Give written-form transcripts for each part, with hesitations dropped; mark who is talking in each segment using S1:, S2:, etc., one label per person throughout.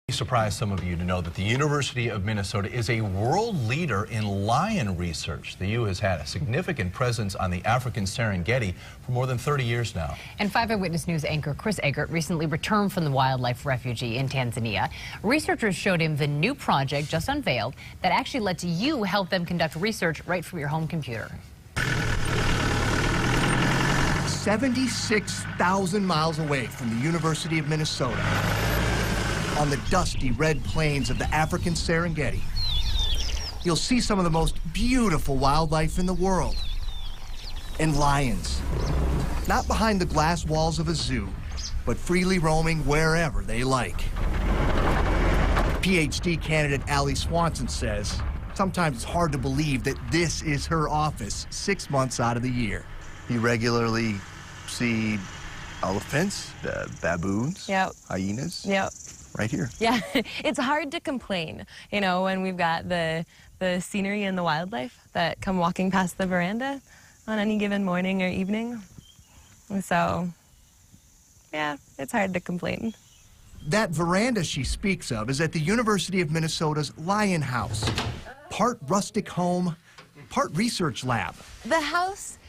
S1: Surprise some of you to know that the University of Minnesota is a world leader in lion research. The U has had a significant presence on the African Serengeti for more than 30 years now.
S2: And 5 Eyewitness News anchor Chris Egert recently returned from the wildlife refugee in Tanzania. Researchers showed him the new project just unveiled that actually lets you help them conduct research right from your home computer.
S3: 76,000 miles away from the University of Minnesota, on the dusty red plains of the African Serengeti, you'll see some of the most beautiful wildlife in the world. And lions, not behind the glass walls of a zoo, but freely roaming wherever they like. PhD candidate Allie Swanson says sometimes it's hard to believe that this is her office 6 months out of the year. You regularly see elephants, baboons, hyenas.
S4: Yep.
S3: Right here.
S4: Yeah, it's hard to complain, you know, when we've got the scenery and the wildlife that come walking past the veranda on any given morning or evening. And so, yeah, it's hard to complain.
S3: That veranda she speaks of is at the University of Minnesota's Lion House. Part rustic home, part research lab.
S4: The house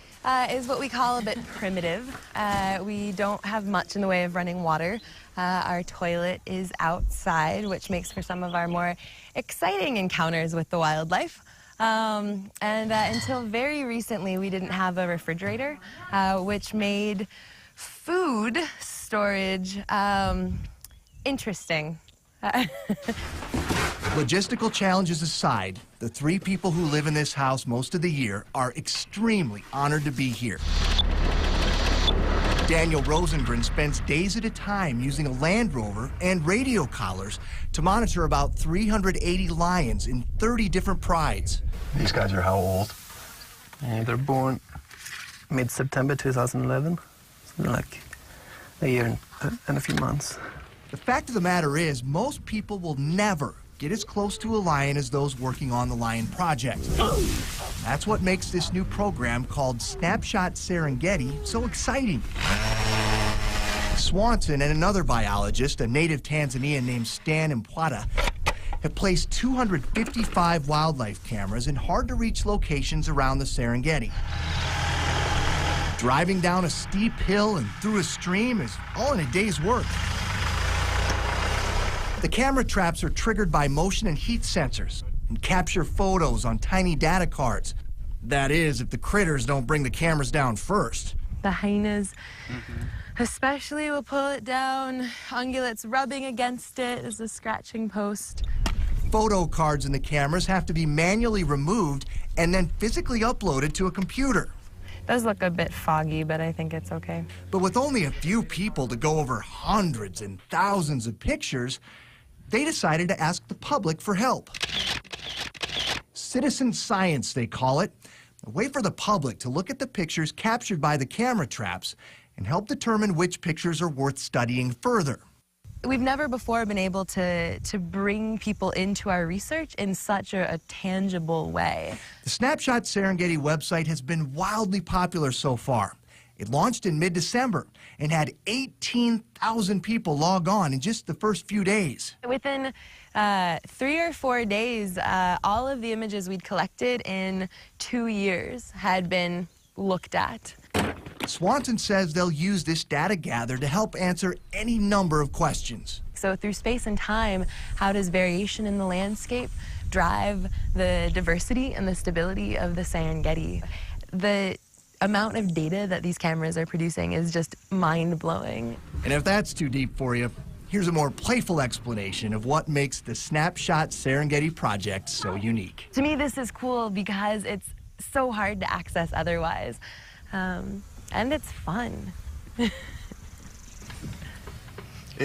S4: is what we call a bit primitive. We don't have much in the way of running water. Our toilet is outside, which makes for some of our more exciting encounters with the wildlife. Until very recently, we didn't have a refrigerator, which made food storage interesting.
S3: Logistical challenges aside, the 3 people who live in this house most of the year are extremely honored to be here. Daniel Rosengren spends days at a time using a Land Rover and radio collars to monitor about 380 lions in 30 different prides.
S5: These guys are how old? They're born mid-September 2011. So they're like a year and a few months.
S3: The fact of the matter is, most people will never get as close to a lion as those working on the Lion Project. That's what makes this new program called Snapshot Serengeti so exciting. Swanson and another biologist, a native Tanzanian named Stan Mpwata, have placed 255 wildlife cameras in hard-to-reach locations around the Serengeti. Driving down a steep hill and through a stream is all in a day's work. The camera traps are triggered by motion and heat sensors and capture photos on tiny data cards. That is, if the critters don't bring the cameras down first.
S4: The hyenas especially will pull it down. Ungulates rubbing against it as a scratching post.
S3: Photo cards in the cameras have to be manually removed and then physically uploaded to a computer.
S4: Does look a bit foggy, but I think it's okay.
S3: But with only a few people to go over hundreds and thousands of pictures, they decided to ask the public for help. Citizen science, they call it. A way for the public to look at the pictures captured by the camera traps and help determine which pictures are worth studying further.
S4: We've never before been able to bring people into our research in such a tangible way.
S3: The Snapshot Serengeti website has been wildly popular so far. It launched in mid-December and had 18,000 people log on in just the first few days.
S4: Within 3 or 4 days, all of the images we'd collected in 2 years had been looked at.
S3: Swanson says they'll use this data gathered to help answer any number of questions.
S4: So through space and time, how does variation in the landscape drive the diversity and the stability of the Serengeti? The amount of data that these cameras are producing is just mind-blowing.
S3: And if that's too deep for you, here's a more playful explanation of what makes the Snapshot Serengeti project so unique.
S4: To me, this is cool because it's so hard to access otherwise. And it's fun.
S3: It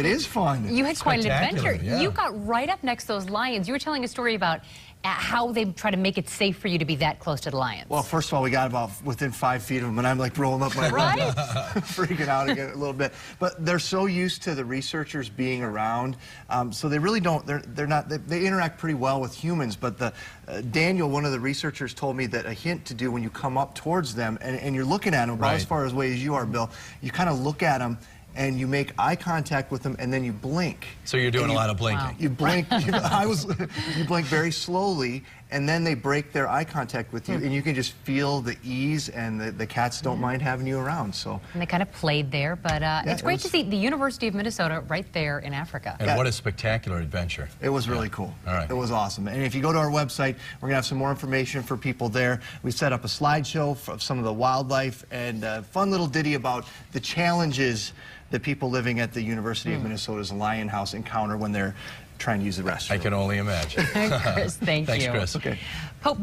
S3: is fun.
S2: You had quite an adventure.
S1: Yeah.
S2: You got right up next to those lions. You were telling a story about how they try to make it safe for you to be that close to the lions.
S5: Well, first of all, we got about within 5 feet of them, and I'm like rolling up my
S2: right?
S5: freaking out again a little bit. But they're so used to the researchers being around, so they really don't. They interact pretty well with humans. But Daniel, one of the researchers, told me that a hint to do when you come up towards them and you're looking at them about as far away as you are, Bill, you kind of look at them and you make eye contact with them, and then you blink.
S1: So you're doing a lot of blinking.
S2: Wow.
S5: You blink. You blink very slowly, and then they break their eye contact with you, and you can just feel the ease, and the cats don't mind having you around. So.
S2: And they kind of played there, but it's great to see the University of Minnesota right there in Africa.
S1: And what a spectacular adventure.
S5: It was really cool.
S1: All right.
S5: It was awesome. And if you go to our website, we're going to have some more information for people there. We set up a slideshow of some of the wildlife and a fun little ditty about the challenges that people living at the University of Minnesota's Lion House encounter when they're trying to use the restroom.
S1: I can only imagine.
S2: Chris, thank you.
S1: Thanks, Chris.
S5: Okay.
S2: Pope